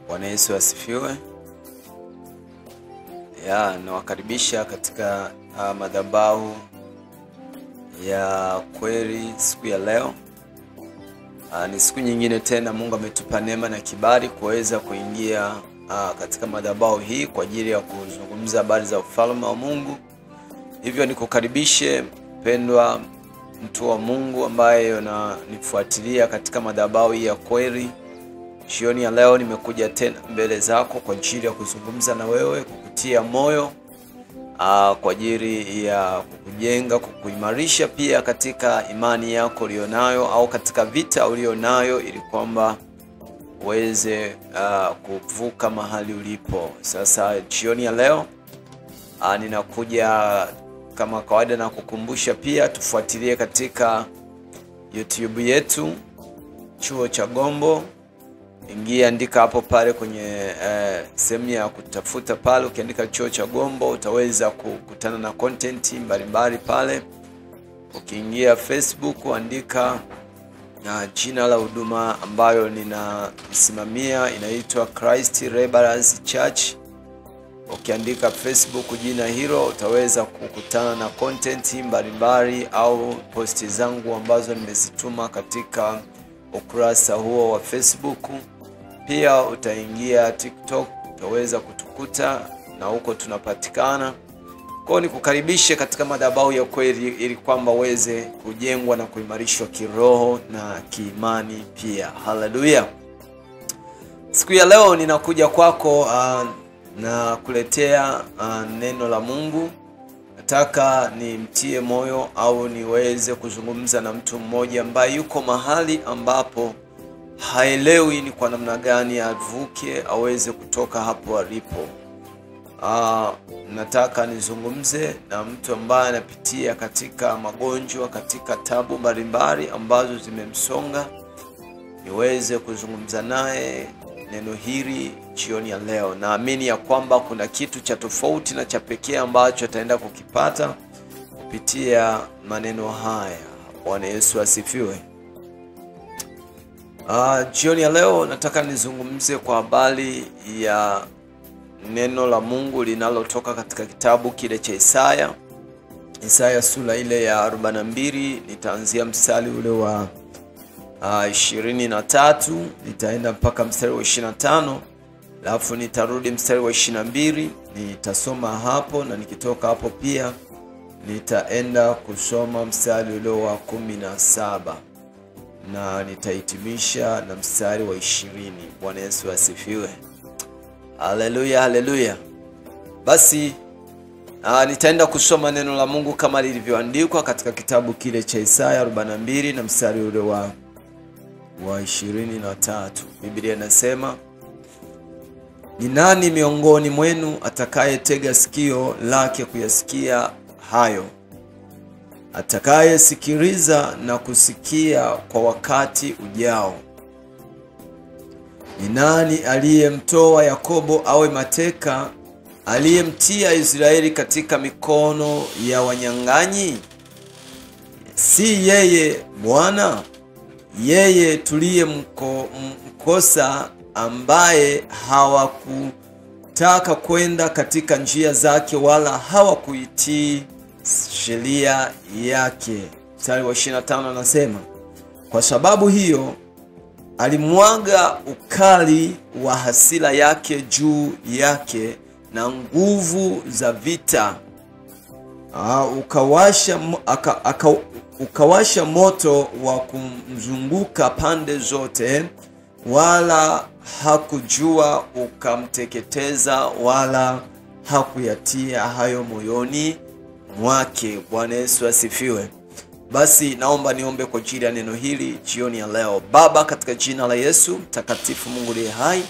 Bwana Yesu asifiwe. Nawakaribisha katika madhabahu ya kweli siku ya leo. Ni siku nyingine tena Mungu ametupa neema na kibali kuweza kuingia katika madhabahu hii kwa ajili ya kuzungumza habari za ufalme wa Mungu. Hivyo nikukaribishe mpendwa mtu wa Mungu ambaye unanifuatilia katika madhabahu ya kweli. Jioni ya leo nimekuja tena mbele zako kwa ajili ya kuzungumza na wewe, kukutia moyo, kwa ajili ya kukujenga, kukuimarisha pia katika imani yako ulionayo au katika vita ulionayo, ili kwamba uweze kuvuka mahali ulipo. Sasa jioni ya leo ninakuja kama kawaida na kukumbusha pia tufuatilie katika YouTube yetu Chuo cha Gombo. Ingia, andika hapo pale kwenye sehemu ya kutafuta pale, ukiandika Chuo cha Gombo utaweza kukutana na content mbalimbali pale. Ukiingia Facebook andika jina la huduma ambayo ninasimamia, inaitwa Christ Laborers Church. Ukiandika Facebook jina hilo utaweza kukutana na content mbalimbali au posti zangu ambazo nimezituma katika ukurasa huo wa Facebook. Pia utaingia TikTok, utaweza kutukuta na huko tunapatikana. Kwa nikukaribishe katika madhabahu ya kweli ili kwamba uweze kujengwa na kuimarishwa kiroho na kiimani pia. Haleluya. Siku ya leo ninakuja kwako na kuletea neno la Mungu. Nataka nimtie moyo au niweze kuzungumza na mtu mmoja ambaye yuko mahali ambapo haelewi ni kwa namna gani avuke aweze kutoka hapo alipo. Nataka nizungumze na mtu ambaye anapitia katika magonjwa, katika tabu mbalimbali ambazo zimemsonga. Niweze kuzungumza naye neno hili jioni ya leo. Naamini ya kwamba kuna kitu cha tofauti na cha pekee ambacho ataenda kukipata kupitia maneno haya. Bwana Yesu asifiwe. Jioni ya leo nataka nizungumze kwa habari ya neno la Mungu linalotoka katika kitabu kile cha Isaya sura ile ya 42. Nitaanzia mstari ule wa 23, nitaenda mpaka mstari wa 25, alafu nitarudi mstari wa 22. Nitasoma hapo na nikitoka hapo pia nitaenda kusoma mstari ule wa 17 na nitahitimisha na mstari wa 20. Bwana Yesu asifiwe. Haleluya, haleluya. Basi nitaenda kusoma neno la Mungu kama lilivyoandikwa katika kitabu kile cha Isaya 42 na mstari ule wa 23. Biblia inasema, ni nani miongoni mwenu atakayetega sikio lake kuyasikia hayo? Atakayesikiliza na kusikia kwa wakati ujao? Ni nani aliyemtoa Yakobo awe mateka, aliyemtia Israeli katika mikono ya wanyang'anyi? Si yeye Bwana, yeye tuliyemkosa, ambaye hawakutaka kwenda katika njia zake wala hawakuitii sheria yake. Mstari wa 25 anasema, kwa sababu hiyo alimwaga ukali wa hasira yake juu yake na nguvu za vita. Ukawasha moto wa kumzunguka pande zote, wala hakujua, ukamteketeza wala hakuyatia hayo moyoni mwake. Bwana Yesu asifiwe. Basi naomba niombe kwa ajili ya neno hili jioni ya leo. Baba, katika jina la Yesu mtakatifu, Mungu aliye hai,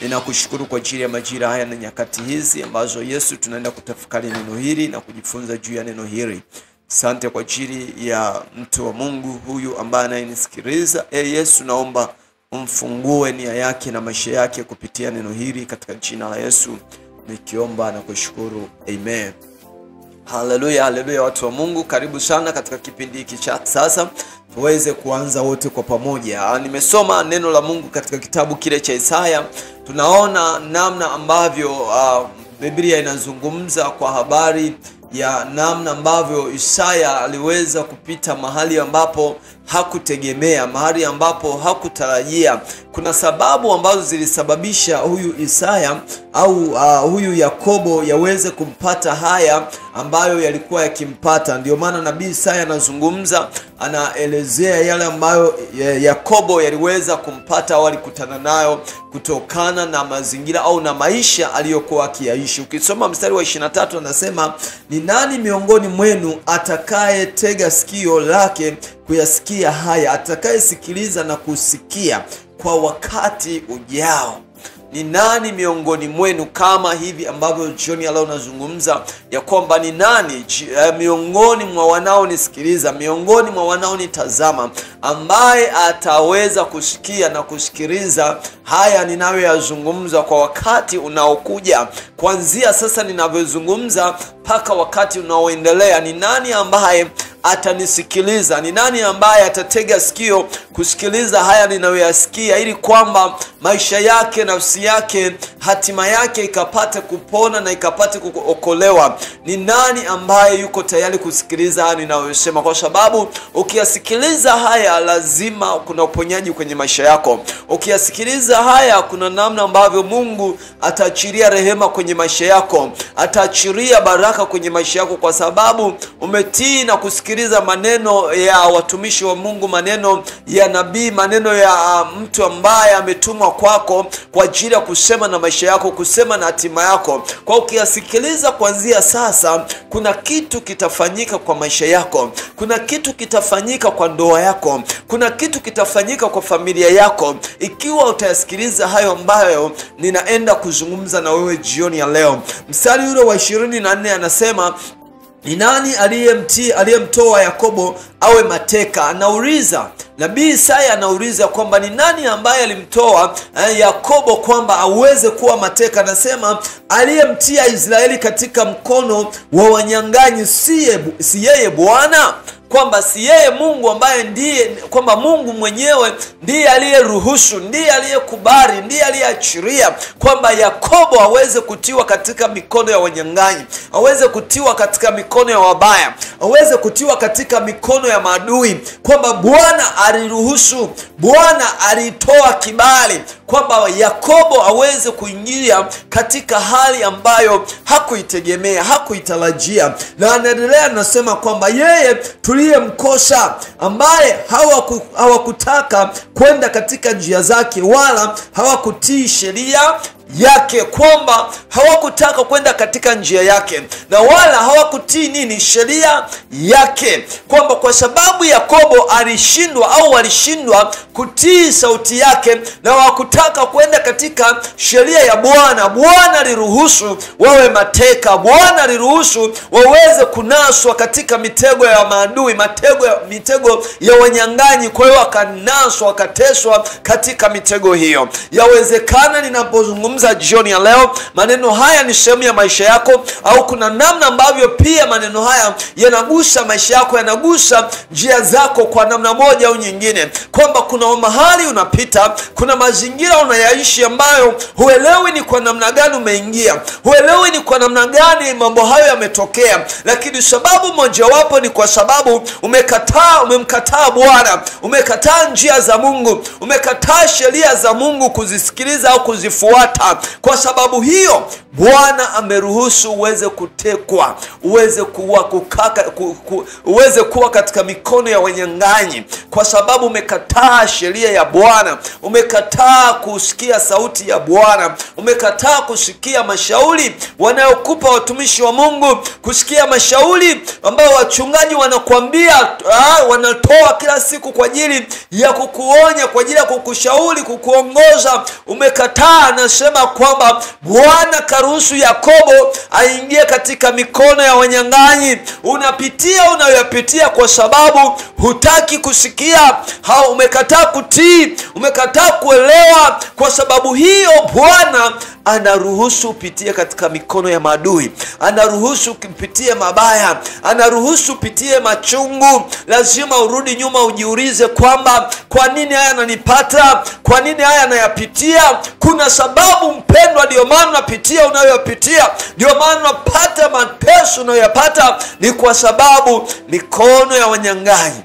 ninakushukuru kwa ajili ya majira haya na nyakati hizi ambazo Yesu tunaenda kutafakari neno hili na kujifunza juu ya neno hili. Asante kwa ajili ya mtu wa Mungu huyu ambaye anayenisikiliza. Yesu, naomba umfungue nia yake na maisha yake kupitia neno hili katika jina la Yesu nikiomba na kushukuru. Amen. Haleluya, haleluya watu wa Mungu, karibu sana katika kipindi hiki cha sasa tuweze kuanza wote kwa pamoja. Nimesoma neno la Mungu katika kitabu kile cha Isaya. Tunaona namna ambavyo Biblia inazungumza kwa habari ya namna ambavyo Isaya aliweza kupita mahali ambapo hakutegemea, mahali ambapo hakutarajia. Kuna sababu ambazo zilisababisha huyu Isaya au huyu Yakobo yaweze kumpata haya ambayo yalikuwa yakimpata. Ndio maana nabii Isaya anazungumza, anaelezea yale ambayo Yakobo yaliweza kumpata au alikutana nayo kutokana na mazingira au na maisha aliyokuwa akiyaishi. Ukisoma mstari wa 23 anasema, ni nani miongoni mwenu atakaye tega sikio lake kuyasikia haya, atakaye sikiliza na kusikia kwa wakati ujao? Ni nani miongoni mwenu, kama hivi ambavyo jioni ya leo nazungumza ya kwamba ni nani miongoni mwa wanaonisikiliza, miongoni mwa wanaonitazama, ambaye ataweza kusikia na kusikiliza haya ninayoyazungumza kwa wakati unaokuja, kuanzia sasa ninavyozungumza mpaka wakati unaoendelea? Ni nani ambaye atanisikiliza? Ni nani ambaye atatega sikio kusikiliza haya ninayoyasikia, ili kwamba maisha yake, nafsi yake, hatima yake ikapate kupona na ikapate kuokolewa? Ni nani ambaye yuko tayari kusikiliza haya ninayosema? Kwa sababu ukiyasikiliza haya lazima kuna uponyaji kwenye maisha yako. Ukiyasikiliza haya kuna namna ambavyo Mungu ataachilia rehema kwenye maisha yako, ataachilia baraka kwenye maisha yako, kwa sababu umetii na kusikiliza maneno ya watumishi wa Mungu, maneno ya nabii, maneno ya mtu ambaye ametumwa kwako kwa ajili ya kusema na maisha yako, kusema na hatima yako. Kwa ukiyasikiliza kuanzia sasa, kuna kitu kitafanyika kwa maisha yako, kuna kitu kitafanyika kwa ndoa yako, kuna kitu kitafanyika kwa familia yako, ikiwa utayasikiliza hayo ambayo ninaenda kuzungumza na wewe jioni ya leo. Mstari ule wa 24 anasema, ni nani aliyemtoa Yakobo awe mateka? Anauliza nabii Isaya, anauliza kwamba ni nani ambaye alimtoa Yakobo kwamba aweze kuwa mateka. Anasema aliyemtia Israeli katika mkono wa wanyang'anyi, si yeye Bwana? Kwamba si yeye Mungu ambaye ndiye, kwamba Mungu mwenyewe ndiye aliyeruhusu, ndiye aliyekubali, ndiye aliyeachiria kwamba Yakobo aweze kutiwa katika mikono ya wanyang'anyi, aweze kutiwa katika mikono ya wabaya, aweze kutiwa katika mikono ya maadui. Kwamba Bwana aliruhusu, Bwana alitoa kibali kwamba Yakobo aweze kuingia katika hali ambayo hakuitegemea, hakuitarajia. Na anaendelea anasema kwamba yeye tuliyemkosa, ambaye hawakutaka kwenda katika njia zake, wala hawakutii sheria yake, kwamba hawakutaka kwenda katika njia yake na wala hawakutii nini? Sheria yake. Kwamba kwa sababu Yakobo alishindwa au walishindwa kutii sauti yake na hawakutaka kwenda katika sheria ya Bwana, Bwana aliruhusu wawe mateka, Bwana aliruhusu waweze kunaswa katika mitego ya maadui, mitego ya wanyang'anyi. Kwa hiyo wakanaswa, wakateswa katika mitego hiyo. Yawezekana ninapozungumza jioni ya leo maneno haya ni sehemu ya maisha yako, au kuna namna ambavyo pia maneno haya yanagusa maisha yako, yanagusa njia zako kwa namna moja au nyingine. Kwamba kuna mahali unapita, kuna mazingira unayaishi ambayo huelewi ni kwa namna gani umeingia, huelewi ni kwa namna gani mambo hayo yametokea, lakini sababu mojawapo ni kwa sababu umemkataa Bwana, umekataa njia za Mungu, umekataa sheria za Mungu kuzisikiliza au kuzifuata. Kwa sababu hiyo Bwana ameruhusu uweze kutekwa, uweze kuwa katika mikono ya wanyang'anyi, kwa sababu umekataa sheria ya Bwana, umekataa kusikia sauti ya Bwana, umekataa kusikia mashauri wanayokupa watumishi wa Mungu, kusikia mashauri ambayo wachungaji wanakuambia, wanatoa kila siku kwa ajili ya kukuonya, kwa ajili ya kukushauri, kukuongoza. Umekataa. Anasema kwamba Bwana karuhusu Yakobo aingie katika mikono ya wanyang'anyi. Unapitia unayopitia kwa sababu hutaki kusikia, umekataa kutii, umekataa kuelewa. Kwa sababu hiyo Bwana anaruhusu upitie katika mikono ya maadui, anaruhusu upitie mabaya, anaruhusu upitie machungu. Lazima urudi nyuma ujiulize kwamba kwa nini haya yananipata, kwa nini haya nayapitia? Kuna sababu mpendwa, ndio maana unapitia unayopitia, ndio maana unapata mateso unayoyapata, ni kwa sababu mikono ya wanyang'anyi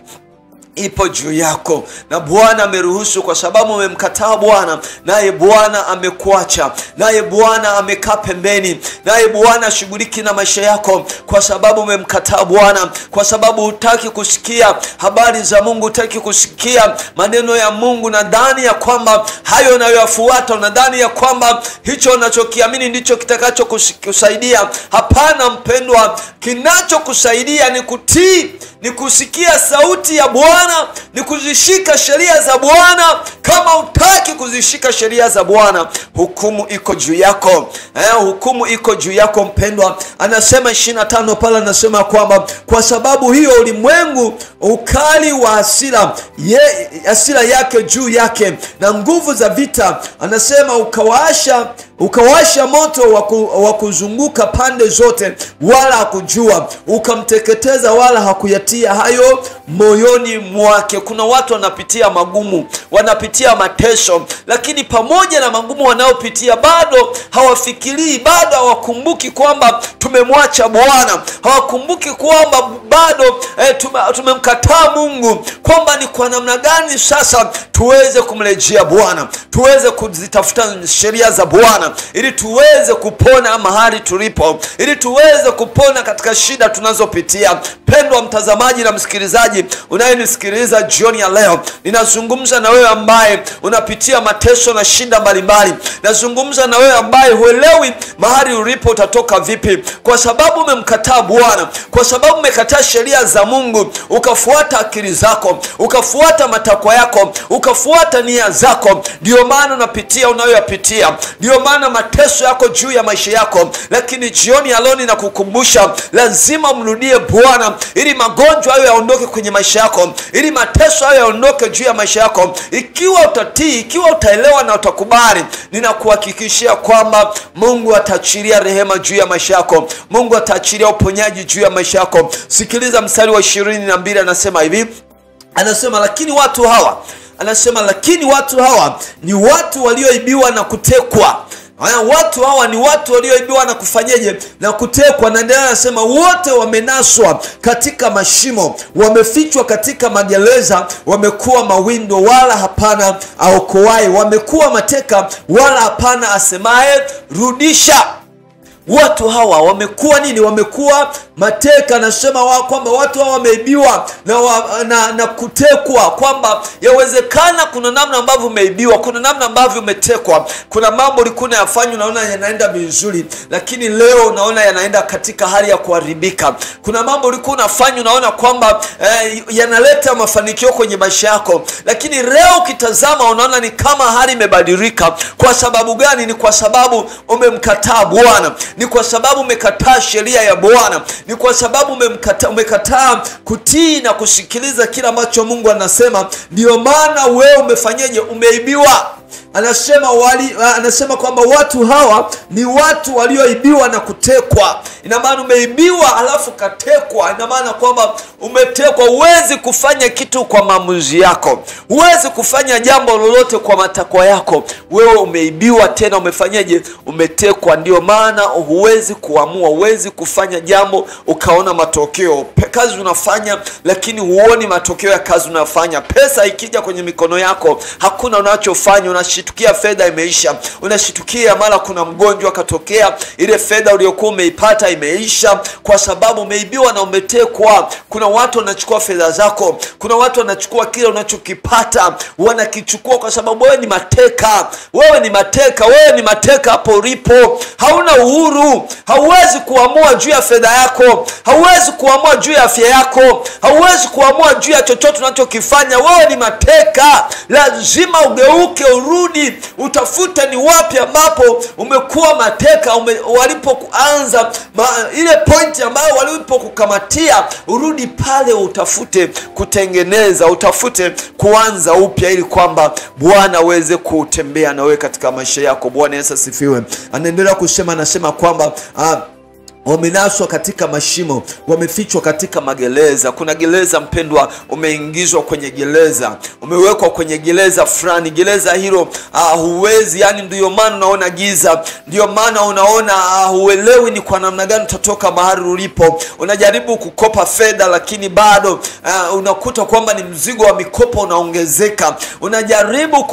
ipo juu yako, na Bwana ameruhusu kwa sababu umemkataa Bwana, naye Bwana amekuacha, naye Bwana amekaa pembeni, naye Bwana ashughuliki na maisha yako kwa sababu umemkataa Bwana, kwa sababu hutaki kusikia habari za Mungu, hutaki kusikia maneno ya Mungu. Nadhani ya kwamba hayo unayoyafuata, unadhani ya kwamba hicho unachokiamini ndicho kitakachokusaidia. Hapana mpendwa, kinachokusaidia ni kutii, ni kusikia sauti ya Bwana, ni kuzishika sheria za Bwana. Kama hutaki kuzishika sheria za Bwana, hukumu iko juu yako. Hukumu iko juu yako mpendwa. Anasema 25 pale, anasema kwamba kwa sababu hiyo ulimwengu ukali wa hasira yake juu yake na nguvu za vita, anasema ukawasha moto wa kuzunguka pande zote, wala hakujua, ukamteketeza wala hakuyatia hayo moyoni mwake. Kuna watu wanapitia magumu, wanapitia mateso, lakini pamoja na magumu wanaopitia bado hawafikirii, bado hawakumbuki kwamba tumemwacha Bwana, hawakumbuki kwamba bado tumemkataa Mungu, kwamba ni kwa namna gani sasa tuweze kumrejea Bwana, tuweze kuzitafuta sheria za Bwana ili tuweze kupona mahali tulipo, ili tuweze kupona katika shida tunazopitia. Pendwa mtazamaji na msikilizaji unayenisikiliza jioni ya leo, ninazungumza na wewe ambaye unapitia mateso na shida mbalimbali. Nazungumza na wewe ambaye huelewi mahali ulipo utatoka vipi, kwa sababu umemkataa Bwana, kwa sababu umekataa sheria za Mungu, ukafuata akili zako, ukafuata matakwa yako, ukafuata nia zako. Ndio maana unapitia unayoyapitia, ndio maana mateso yako juu ya maisha yako. Lakini jioni ya leo ninakukumbusha, lazima umrudie Bwana ili magonjwa hayo yaondoke kwenye maisha yako, ili mateso hayo yaondoke juu ya maisha yako. Ikiwa utatii, ikiwa utaelewa na utakubali, ninakuhakikishia kwamba Mungu ataachilia rehema juu ya maisha yako, Mungu ataachilia uponyaji juu ya maisha yako. Sikiliza mstari wa 22, anasema hivi, anasema lakini watu hawa ni watu walioibiwa na kutekwa. Watu hawa ni watu walioibiwa na kufanyeje? Na kutekwa. Na ndio anasema wote wamenaswa katika mashimo, wamefichwa katika magereza, wamekuwa mawindo wala hapana aokoaye, wamekuwa mateka wala hapana asemaye rudisha. Watu hawa wamekuwa nini? Wamekuwa mateka. Anasema kwamba watu hawa wameibiwa na kutekwa, kwamba yawezekana kuna namna ambavyo umeibiwa, kuna namna ambavyo umetekwa. Kuna mambo ulikuwa unayafanya unaona yanaenda vizuri, lakini leo unaona yanaenda katika hali ya kuharibika. Kuna mambo ulikuwa unafanya unaona kwamba yanaleta mafanikio kwenye maisha yako, lakini leo ukitazama unaona ni kama hali imebadilika. Kwa sababu gani? Ni kwa sababu umemkataa Bwana, ni kwa sababu umekataa sheria ya Bwana, ni kwa sababu umekataa kutii na kusikiliza kila ambacho Mungu anasema. Ndio maana wewe umefanyaje? Umeibiwa. Anasema kwamba watu hawa ni watu walioibiwa na kutekwa. Ina maana umeibiwa alafu katekwa. Ina maana kwamba umetekwa. Huwezi kufanya kitu kwa maamuzi yako, huwezi kufanya jambo lolote kwa matakwa yako. Wewe umeibiwa, tena umefanyaje? Umetekwa. Ndio maana huwezi kuamua, huwezi kufanya jambo ukaona matokeo. Kazi unafanya lakini huoni matokeo ya kazi unafanya. Pesa ikija kwenye mikono yako hakuna unachofanya. Unashitukia fedha imeisha, unashitukia mara kuna mgonjwa katokea, ile fedha uliyokuwa umeipata imeisha, kwa sababu umeibiwa na umetekwa. Kuna watu wanachukua fedha zako, kuna watu wanachukua kile unachokipata, wanakichukua kwa sababu wewe ni mateka. Wewe ni mateka, wewe ni mateka hapo ulipo. Hauna uhuru, hauwezi kuamua juu ya fedha yako, hauwezi kuamua juu ya afya yako, hauwezi kuamua juu ya chochote unachokifanya. Wewe ni mateka. Lazima ugeuke, urudi, utafute ni wapi ambapo umekuwa mateka, walipoanza kwanza ile point ambayo walipokukamatia, urudi pale utafute kutengeneza, utafute kuanza upya, ili kwamba Bwana aweze kutembea na wewe katika maisha yako. Bwana Yesu asifiwe. Anaendelea kusema, anasema kwamba wamenaswa katika mashimo, wamefichwa katika magereza. Kuna gereza mpendwa, umeingizwa kwenye gereza, umewekwa kwenye gereza fulani. Gereza hilo huwezi, yani ndio maana unaona giza, ndio maana unaona huelewi ni kwa namna gani utatoka mahali ulipo. Unajaribu kukopa fedha, lakini bado unakuta kwamba ni mzigo wa mikopo unaongezeka. Unajaribu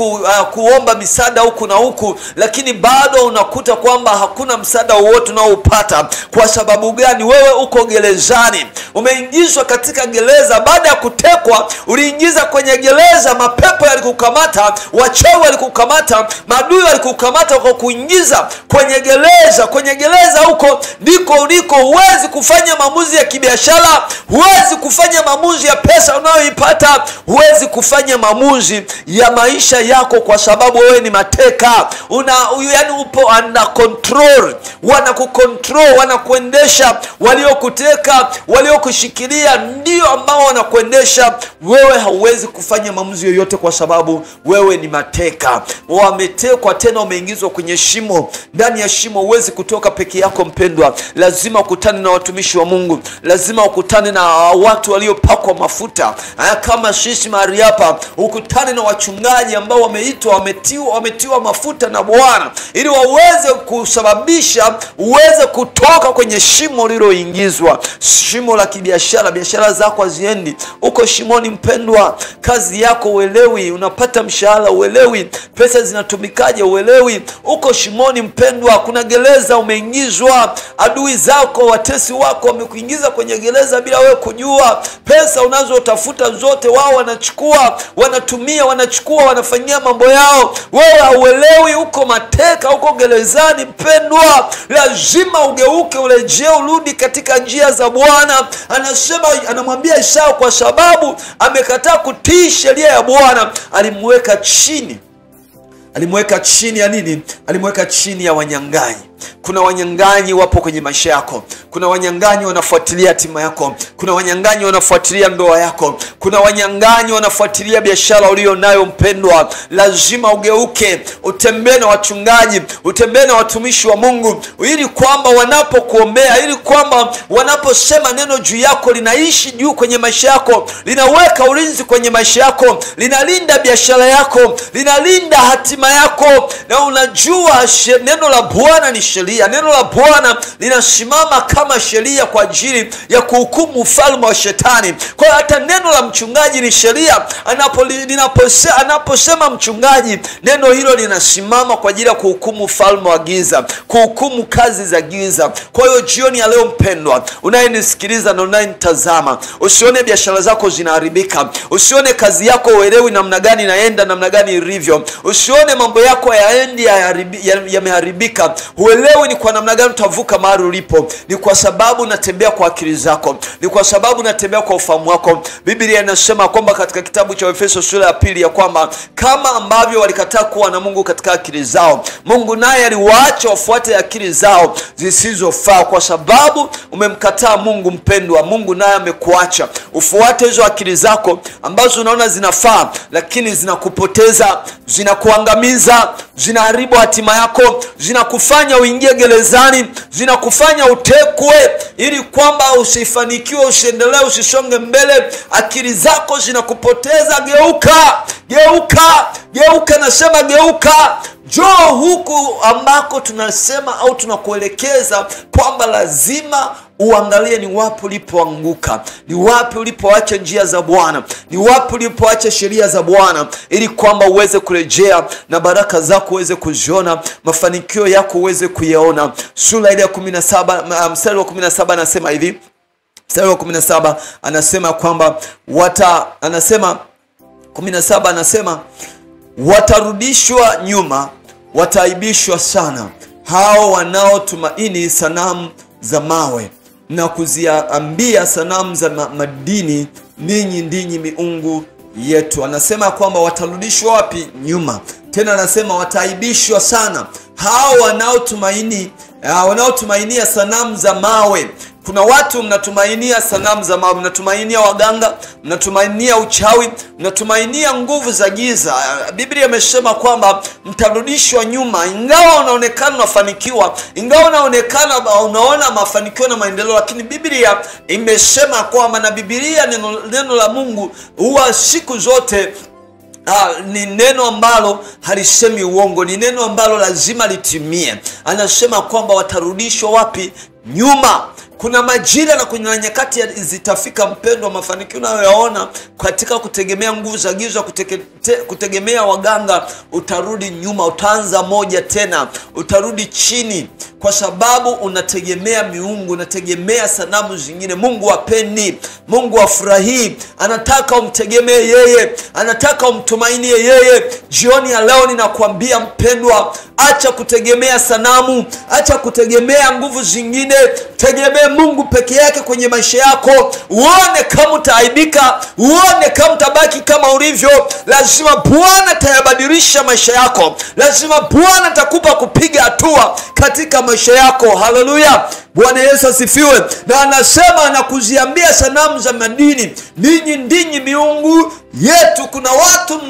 kuomba misaada huku na huku, lakini bado unakuta kwamba hakuna msaada wowote unaoupata. Kwa sababu gani? Wewe uko gerezani, umeingizwa katika gereza. Baada ya kutekwa, uliingiza kwenye gereza, mapepo yalikukamata, wachawi walikukamata, maadui walikukamata kwa kuingiza kwenye gereza. Kwenye gereza huko ndiko uliko. Huwezi kufanya maamuzi ya kibiashara, huwezi kufanya maamuzi ya pesa unayoipata, huwezi kufanya maamuzi ya maisha yako, kwa sababu wewe ni mateka. Yani upo under control, wanakucontrol, wanakuendesha. Waliokuteka, waliokushikilia ndio ambao wanakuendesha. Wewe hauwezi kufanya maamuzi yoyote kwa sababu wewe ni mateka. Wametekwa, tena umeingizwa kwenye shimo. Ndani ya shimo huwezi kutoka peke yako mpendwa. Lazima ukutane na watumishi wa Mungu, lazima ukutane na watu waliopakwa mafuta. Kama sisi mahali hapa, ukutane na wachungaji ambao wametiwa mafuta na Bwana, ili waweze kusababisha uweze kutoka kwenye shimo uliloingizwa. Shimo la kibiashara, biashara zako haziendi, uko shimoni mpendwa. Kazi yako uelewi, unapata mshahara uelewi, pesa zinatumikaje uelewi, uko shimoni mpendwa. Kuna gereza umeingizwa, adui zako, watesi wako wamekuingiza kwenye gereza bila wewe kujua. Pesa unazotafuta zote wao wanachukua, wanatumia, wanachukua, wanafanyia mambo yao. Wewe hauelewi, uko mateka, uko gerezani mpendwa. Lazima ugeuke, urejee, urudi katika njia za Bwana. Anasema, anamwambia Isaya, kwa sababu amekataa kutii sheria ya Bwana, alimweka chini. Alimweka chini ya nini? Alimweka chini ya wanyang'anyi. Kuna wanyang'anyi wapo kwenye maisha yako. Kuna wanyang'anyi wanafuatilia hatima yako. Kuna wanyang'anyi wanafuatilia ndoa yako. Kuna wanyang'anyi wanafuatilia biashara ulionayo mpendwa. Lazima ugeuke, utembee na wachungaji, utembee na watumishi wa Mungu, ili kwamba wanapokuombea, ili kwamba wanaposema neno juu yako, linaishi juu kwenye maisha yako, linaweka ulinzi kwenye maisha yako, linalinda biashara yako, linalinda hatima yako. Na unajua neno la Bwana ni sheria. Neno la Bwana linasimama kama sheria kwa ajili ya kuhukumu ufalme wa shetani. Kwa hiyo hata neno la mchungaji ni sheria. Anaposema mchungaji, neno hilo linasimama kwa ajili ya kuhukumu ufalme wa giza, kuhukumu kazi za giza. Kwa hiyo jioni ya leo mpendwa, unayenisikiliza na unayenitazama, usione biashara zako zinaharibika, usione kazi yako uelewi namna gani inaenda, namna gani ilivyo, usione mambo yako yaendi yameharibika, uelewi ni kwa namna gani utavuka mahali ulipo. Ni kwa sababu unatembea kwa akili zako, ni kwa sababu unatembea kwa ufahamu wako. Biblia inasema kwamba katika kitabu cha Efeso sura ya 2 ya kwamba kama ambavyo walikataa kuwa na Mungu katika akili zao, Mungu naye aliwaacha wafuate akili zao zisizofaa. Kwa sababu umemkataa Mungu mpendwa, Mungu naye amekuacha ufuate hizo akili zako ambazo unaona zinafaa, lakini zinakupoteza, zinakuangamiza, zinaharibu hatima yako, zinakufanya uingie gerezani, zinakufanya utekwe, ili kwamba usifanikiwe, usiendelee, usisonge mbele. Akili zako zinakupoteza. Geuka, geuka, geuka, nasema geuka. Njoo huku ambako tunasema au tunakuelekeza kwamba lazima uangalie ni wapi ulipoanguka, ni wapi ulipoacha njia za Bwana, ni wapi ulipoacha sheria za Bwana, ili kwamba uweze kurejea na baraka zako uweze kuziona, mafanikio yako uweze kuyaona. Sura ile ya 17 mstari wa 17 anasema hivi. Mstari wa 17 anasema kwamba anasema 17 anasema watarudishwa nyuma, wataaibishwa sana hao wanaotumaini sanamu za mawe na kuziambia sanamu za madini, ninyi ndinyi miungu yetu. Anasema kwamba watarudishwa wapi? Nyuma. Tena anasema wataaibishwa sana hao wanaotumaini wanaotumainia sanamu za mawe. Kuna watu mnatumainia sanamu za mawe, mnatumainia waganga, mnatumainia uchawi, mnatumainia nguvu za giza. Biblia imesema kwamba mtarudishwa nyuma. Ingawa unaonekana unafanikiwa, ingawa unaona mafanikio na maendeleo, lakini Biblia imesema kwamba, na Biblia neno la Mungu huwa siku zote ni neno ambalo halisemi uongo, ni neno ambalo lazima litimie. Anasema kwamba watarudishwa wapi? Nyuma. Kuna majira na kuna nyakati zitafika, mpendwa, mafanikio unayoyaona katika kutegemea nguvu za giza, kutegemea waganga, utarudi nyuma, utaanza moja tena, utarudi chini, kwa sababu unategemea miungu, unategemea sanamu zingine. Mungu hapendi, Mungu hafurahii. Anataka umtegemee yeye, anataka umtumainie yeye. Jioni ya leo ninakuambia mpendwa, acha kutegemea sanamu, acha kutegemea nguvu zingine, tegemea Mungu peke yake kwenye maisha yako. Uone kama utaaibika, uone kama utabaki kama ulivyo. Lazima Bwana atayabadilisha maisha yako, lazima Bwana atakupa kupiga hatua katika maisha yako. Haleluya, Bwana Yesu asifiwe. Na anasema, anakuziambia sanamu za madini, ninyi ndinyi miungu yetu. Kuna watu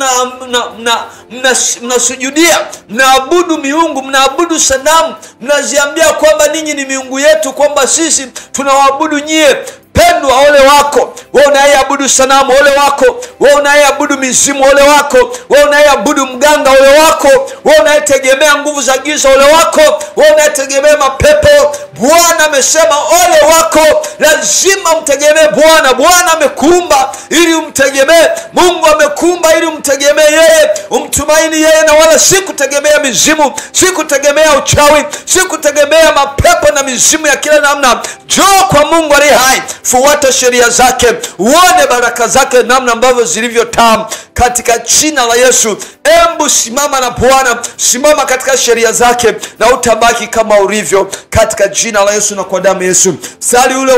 mnasujudia, mnaabudu miungu, mnaabudu sanamu, mnaziambia kwamba ninyi ni miungu yetu, kwamba sisi tunawaabudu nyie. Pendwa, ole wako wewe unayeabudu sanamu, ole wako wewe unayeabudu mizimu, ole wako wewe unayeabudu mganga, ole wako wewe unayetegemea nguvu za giza, ole wako wewe unayetegemea mapepo. Bwana amesema ole wako. Lazima mtegemee Bwana. Bwana amekuumba ili umtegemee. Mungu amekuumba ili umtegemee yeye, umtumaini yeye, na wala si kutegemea mizimu, si kutegemea uchawi, si kutegemea mapepo na mizimu ya kila namna. Njoo kwa Mungu aliye hai, fuata sheria zake, uone baraka zake namna ambavyo zilivyo tamu, katika jina la Yesu. Embu simama na Bwana, simama katika sheria zake, na utabaki kama ulivyo katika jina la Yesu na kwa damu Yesu. Mstari ule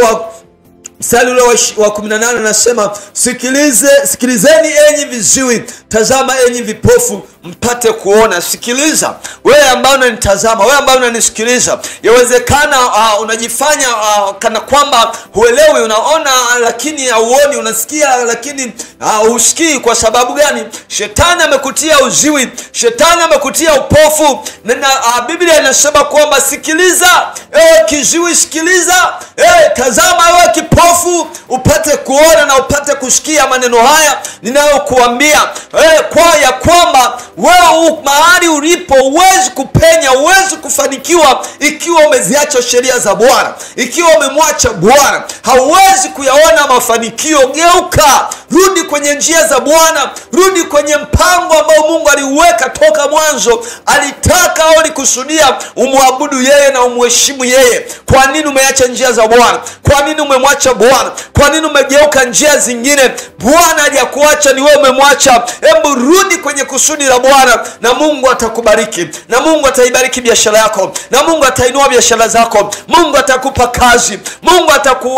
wa 18 anasema, sikilizeni enyi viziwi, tazama enyi vipofu, mpate kuona. Sikiliza wewe ambaye unanitazama, wewe ambaye unanisikiliza. Yawezekana unajifanya kana kwamba huelewi, unaona lakini hauoni, unasikia lakini husikii. Kwa sababu gani? Shetani amekutia uziwi, shetani amekutia upofu. Na Biblia inasema kwamba sikiliza kiziwi, sikiliza tazama wewe kipofu, upate kuona na upate kusikia maneno haya ninayokuambia. Kwa kwamba wewe mahali ulipo huwezi kupenya, huwezi kufanikiwa ikiwa umeziacha sheria za Bwana, ikiwa umemwacha Bwana, hauwezi kuyaona mafanikio. Geuka, rudi kwenye njia za Bwana, rudi kwenye mpango ambao Mungu aliuweka toka mwanzo. Alitaka au alikusudia umwabudu yeye na umheshimu yeye. Kwa nini umeacha njia za Bwana? Kwa nini umemwacha Bwana? Kwa nini umegeuka njia zingine? Bwana hajakuacha, ni wewe umemwacha. Hebu rudi kwenye kusudi la Bwana, na Mungu atakubariki, na Mungu ataibariki biashara yako, na Mungu atainua biashara zako, Mungu atakupa kazi, Mungu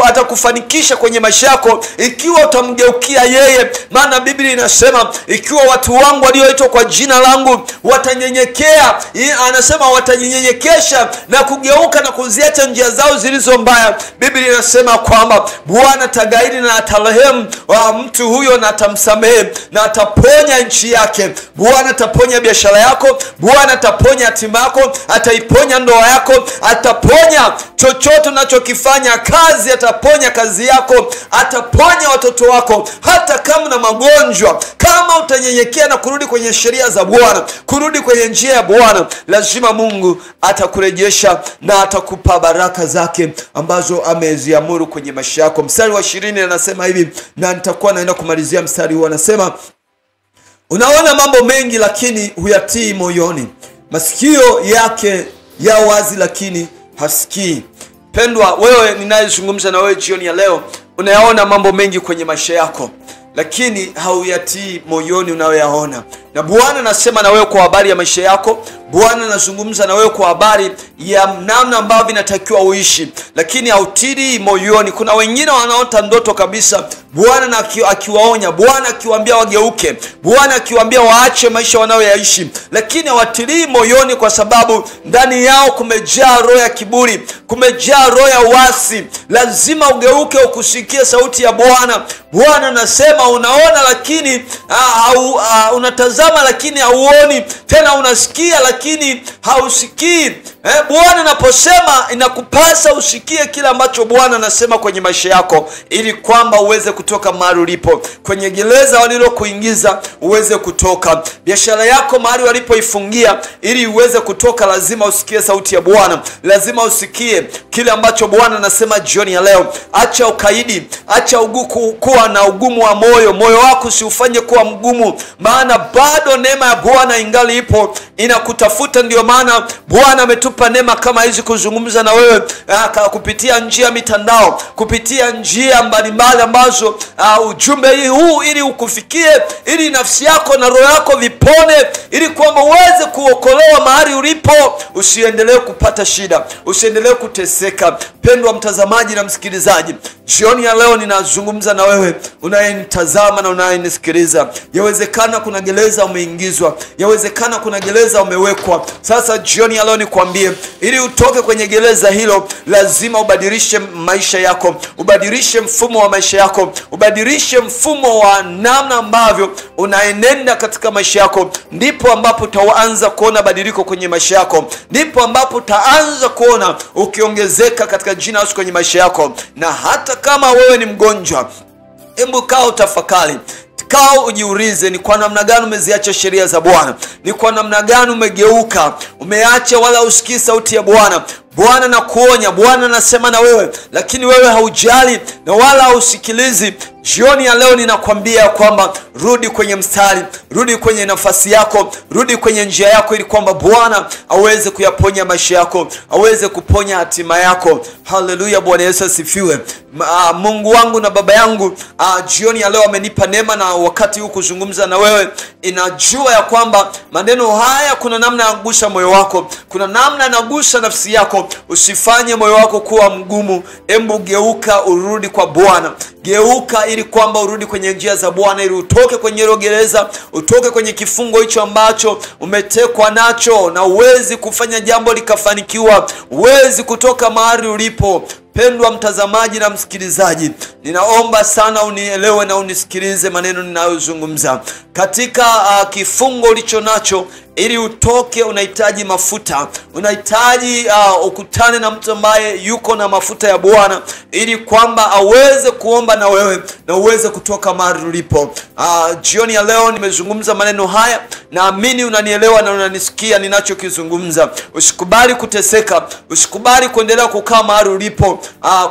atakufanikisha kwenye maisha yako ikiwa utamgeukia yeye. Maana Biblia inasema, ikiwa watu wangu walioitwa kwa jina langu watanyenyekea, anasema watanyenyekesha na kugeuka na kuziacha njia zao zilizo mbaya. Biblia inasema kwamba Bwana atagairi na atarehemu mtu huyo, na atamsamehe na ataponya nchi yake. Bwana ataponya biashara yako, Bwana ataponya hatima yako, ataiponya ndoa yako, ataponya chochote unachokifanya, kazi ataponya kazi yako, ataponya watoto wako. Hata kama na magonjwa, kama utanyenyekea na kurudi kwenye sheria za Bwana, kurudi kwenye njia ya Bwana, lazima Mungu atakurejesha na atakupa baraka zake ambazo ameziamuru kwenye maisha yako. Mstari wa 20 anasema hivi, na nitakuwa naenda kumalizia mstari huu. Anasema, unaona mambo mengi lakini huyatii moyoni, masikio yake ya wazi lakini hasikii. Pendwa, wewe ninayezungumza na wewe jioni ya leo, unayaona mambo mengi kwenye maisha yako, lakini hauyatii moyoni unayoyaona. Na Bwana anasema na wewe kwa habari ya maisha yako. Bwana anazungumza na wewe kwa habari ya namna ambavyo inatakiwa uishi, lakini hautii moyoni. Kuna wengine wanaota ndoto kabisa, Bwana na akiwaonya, Bwana akiwaambia wageuke, Bwana akiwaambia waache maisha wanayoyaishi, lakini hawatilii moyoni kwa sababu ndani yao kumejaa roho ya kiburi, kumejaa roho ya uasi. Lazima ugeuke ukusikie sauti ya Bwana. Bwana anasema unaona lakini unatazama lakini hauoni, tena unasikia lakini hausikii. Bwana anaposema inakupasa usikie kila ambacho Bwana anasema kwenye maisha yako, ili kwamba uweze kutoka mahali ulipo. Kwenye gereza walilokuingiza uweze kutoka. Biashara yako mahali walipoifungia ili uweze kutoka, lazima usikie sauti ya Bwana. Lazima usikie kile ambacho Bwana anasema jioni ya leo. Acha ukaidi, acha kuwa na ugumu wa moyo. Moyo wako usiufanye kuwa mgumu, maana bado neema ya Bwana ingali ipo inakutafuta. Ndio maana Bwana ametupa neema kama hizi kuzungumza na wewe kupitia njia mitandao, kupitia njia mbalimbali ambazo ujumbe huu ili ukufikie, ili nafsi yako na roho yako vipone, ili kwamba uweze kuokolewa mahali ulipo. Usiendelee kupata shida, usiendelee kuteseka. Pendwa mtazamaji na msikilizaji, jioni ya leo ninazungumza na wewe unayenitazama na unayenisikiliza. Yawezekana kuna gereza umeingizwa, yawezekana kuna gereza umewekwa. Sasa jioni ya leo nikwambie, ili utoke kwenye gereza hilo, lazima ubadilishe maisha yako, ubadilishe mfumo wa maisha yako, ubadilishe mfumo wa namna ambavyo unaenenda katika maisha yako. Ndipo ambapo utaanza kuona badiliko kwenye maisha yako, ndipo ambapo utaanza kuona ukiongezeka katika jina la Yesu kwenye maisha yako. Na hata kama wewe ni mgonjwa, hebu kaa utafakari. Kaa ujiulize, ni kwa namna gani umeziacha sheria za Bwana? Ni kwa namna gani umegeuka, umeacha wala usikii sauti ya Bwana? Bwana na kuonya, Bwana anasema na wewe, lakini wewe haujali na wala hausikilizi. Jioni ya leo ninakwambia kwamba rudi kwenye mstari, rudi kwenye nafasi yako, rudi kwenye njia yako, ili kwamba Bwana aweze kuyaponya maisha yako, aweze kuponya hatima yako. Haleluya, Bwana Yesu asifiwe. Mungu wangu na Baba yangu, jioni ya leo amenipa neema na wakati huu kuzungumza na wewe. Inajua ya kwamba maneno haya kuna namna yanagusa moyo wako, kuna namna yanagusa nafsi yako. Usifanye moyo wako kuwa mgumu. Embu geuka, urudi kwa Bwana. Geuka ili kwamba urudi kwenye njia za Bwana, ili utoke kwenye hilo gereza, utoke kwenye kifungo hicho ambacho umetekwa nacho, na uwezi kufanya jambo likafanikiwa, uwezi kutoka mahali ulipo. Pendwa mtazamaji na msikilizaji, ninaomba sana unielewe na unisikilize maneno ninayozungumza. Katika kifungo ulicho nacho, ili utoke unahitaji mafuta. Unahitaji ukutane na mtu ambaye yuko na mafuta ya Bwana, ili kwamba aweze kuomba na wewe na uweze kutoka mahali ulipo. Jioni ya leo nimezungumza maneno haya, naamini unanielewa na unanisikia ninachokizungumza. Usikubali kuteseka, usikubali kuendelea kukaa mahali ulipo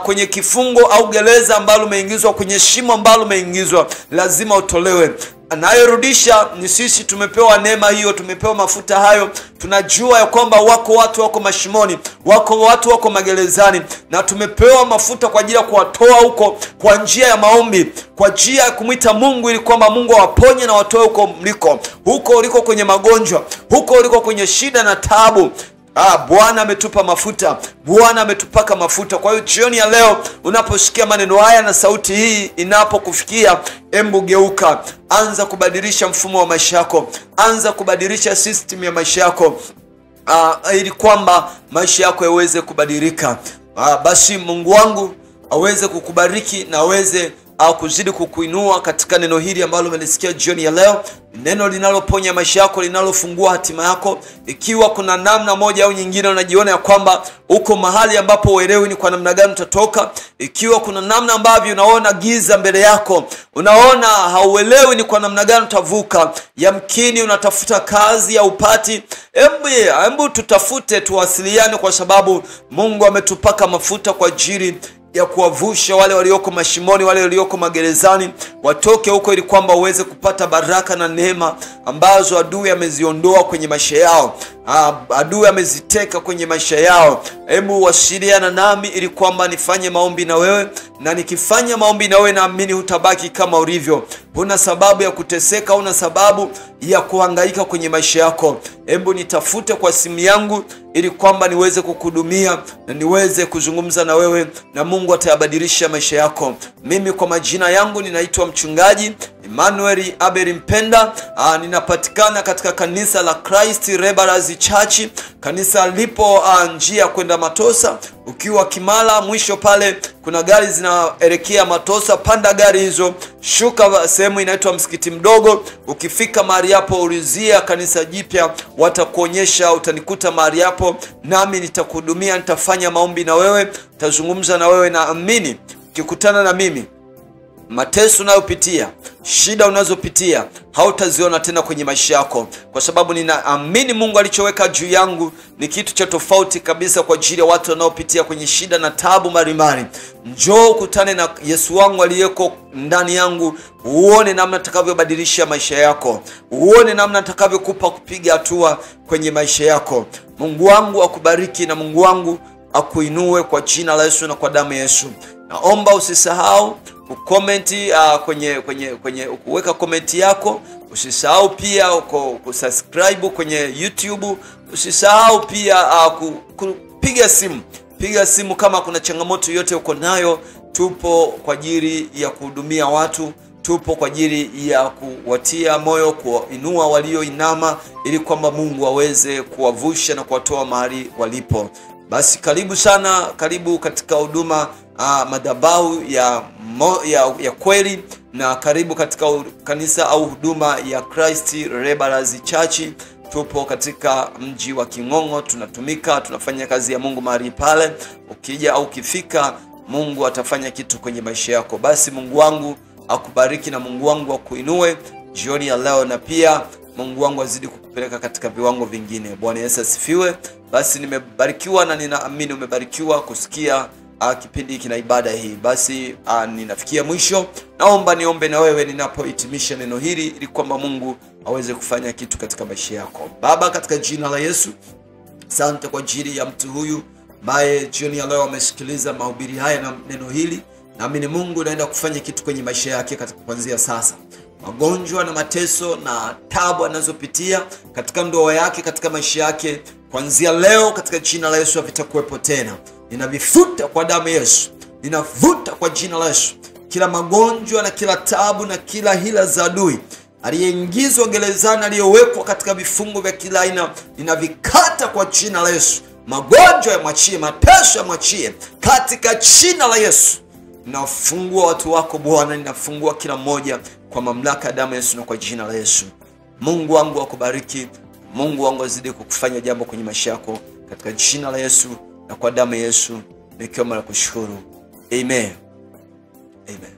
kwenye kifungo au gereza ambalo umeingizwa, kwenye shimo ambalo umeingizwa. Lazima utolewe. Anayerudisha ni sisi. Tumepewa neema hiyo, tumepewa mafuta hayo. Tunajua ya kwamba wako watu wako mashimoni, wako watu wako magerezani, na tumepewa mafuta kwa ajili ya kuwatoa huko kwa njia ya maombi, kwa njia ya kumwita Mungu, ili kwamba Mungu awaponye na watoe huko mliko, huko uliko kwenye magonjwa, huko uliko kwenye shida na taabu. Bwana ametupa mafuta, Bwana ametupaka mafuta. Kwa hiyo jioni ya leo unaposikia maneno haya na sauti hii inapokufikia, embu geuka, anza kubadilisha mfumo wa maisha yako, anza kubadilisha system ya maisha yako, ili kwamba maisha yako yaweze kubadilika. Basi Mungu wangu aweze kukubariki na aweze kuzidi kukuinua katika neno hili ambalo umelisikia jioni ya leo. Neno linaloponya maisha yako, linalofungua hatima yako. Ikiwa kuna namna moja au nyingine unajiona ya kwamba uko mahali ambapo uelewi ni kwa namna gani utatoka, ikiwa kuna namna ambavyo unaona giza mbele yako, unaona hauelewi ni kwa namna gani utavuka, yamkini unatafuta kazi ya upati, embu tutafute, tuwasiliane, kwa sababu Mungu ametupaka mafuta kwa ajili ya kuwavusha wale walioko mashimoni, wale walioko magerezani, watoke huko, ili kwamba uweze kupata baraka na neema ambazo adui ameziondoa kwenye maisha yao, adui ameziteka kwenye maisha yao. Hebu wasiliana nami ili kwamba nifanye maombi na wewe, na nikifanya maombi na wewe naamini hutabaki kama ulivyo, huna sababu ya kuteseka, huna sababu ya kuhangaika kwenye maisha yako. Hebu nitafute kwa simu yangu ili kwamba niweze kukuhudumia na niweze kuzungumza na wewe, na Mungu atayabadilisha maisha yako. Mimi kwa majina yangu ninaitwa mchungaji Emmanuel Abel Mpenda. Ninapatikana katika kanisa la Christ Rebels Church. Kanisa lipo njia kwenda Matosa. Ukiwa Kimara mwisho pale kuna gari zinaelekea Matosa, panda gari hizo, shuka sehemu inaitwa msikiti mdogo. Ukifika mahali hapo ulizia kanisa jipya, watakuonyesha, utanikuta mahali hapo, nami nitakuhudumia, nitafanya maombi na wewe, nitazungumza na wewe, na amini ukikutana na mimi mateso unayopitia, shida unazopitia hautaziona tena kwenye maisha yako, kwa sababu ninaamini Mungu alichoweka juu yangu ni kitu cha tofauti kabisa kwa ajili ya watu wanaopitia kwenye shida na taabu mbalimbali. Njoo ukutane na Yesu wangu aliyeko ndani yangu, uone namna atakavyobadilisha maisha yako, uone namna atakavyokupa kupiga hatua kwenye maisha yako. Mungu wangu akubariki na Mungu wangu akuinue kwa jina la Yesu na kwa damu ya Yesu. Naomba usisahau kukomenti kwenye kuweka komenti yako. Usisahau pia kusubscribe kwenye YouTube. Usisahau pia kupiga simu. Piga simu kama kuna changamoto yote uko nayo. Tupo kwa ajili ya kuhudumia watu. Tupo kwa ajili ya kuwatia moyo, kuinua walioinama, ili kwamba Mungu aweze kuwavusha na kuwatoa mahali walipo. Basi karibu sana, karibu katika huduma madhabahu ya kweli, na karibu katika kanisa au huduma ya Christ Rebels Church. Tupo katika mji wa King'ong'o, tunatumika, tunafanya kazi ya Mungu mahali pale. Ukija au ukifika, Mungu atafanya kitu kwenye maisha yako. Basi Mungu wangu akubariki na Mungu wangu akuinue jioni ya leo, na pia Mungu wangu azidi kukupeleka katika viwango vingine. Bwana Yesu asifiwe. Basi nimebarikiwa na ninaamini umebarikiwa kusikia kipindi hiki na ibada hii. Basi ninafikia mwisho. Naomba niombe na wewe ninapohitimisha neno hili, ili kwamba Mungu aweze kufanya kitu katika maisha yako. Baba, katika jina la Yesu, asante kwa ajili ya mtu huyu ambaye jioni ya leo amesikiliza mahubiri haya na neno hili. Naamini Mungu anaenda kufanya kitu kwenye maisha yake katika kuanzia sasa. Magonjwa na mateso na taabu anazopitia katika ndoa yake, katika maisha yake, kuanzia leo katika jina la Yesu havitakuwepo tena. Ninavifuta kwa damu ya Yesu. Ninavuta kwa jina la Yesu kila magonjwa na kila taabu na kila hila za adui aliyeingizwa gerezani, aliyowekwa katika vifungo vya kila aina. Ninavikata kwa jina la Yesu. Magonjwa yamwachie, mateso yamwachie katika jina la Yesu. Ninafungua watu wako Bwana, ninafungua kila mmoja kwa mamlaka ya damu ya Yesu na kwa jina la Yesu. Mungu wangu akubariki. Mungu wangu azidi kukufanya jambo kwenye maisha yako katika jina la Yesu na kwa damu ya Yesu, nikiomba na kushukuru. Amen. Amen.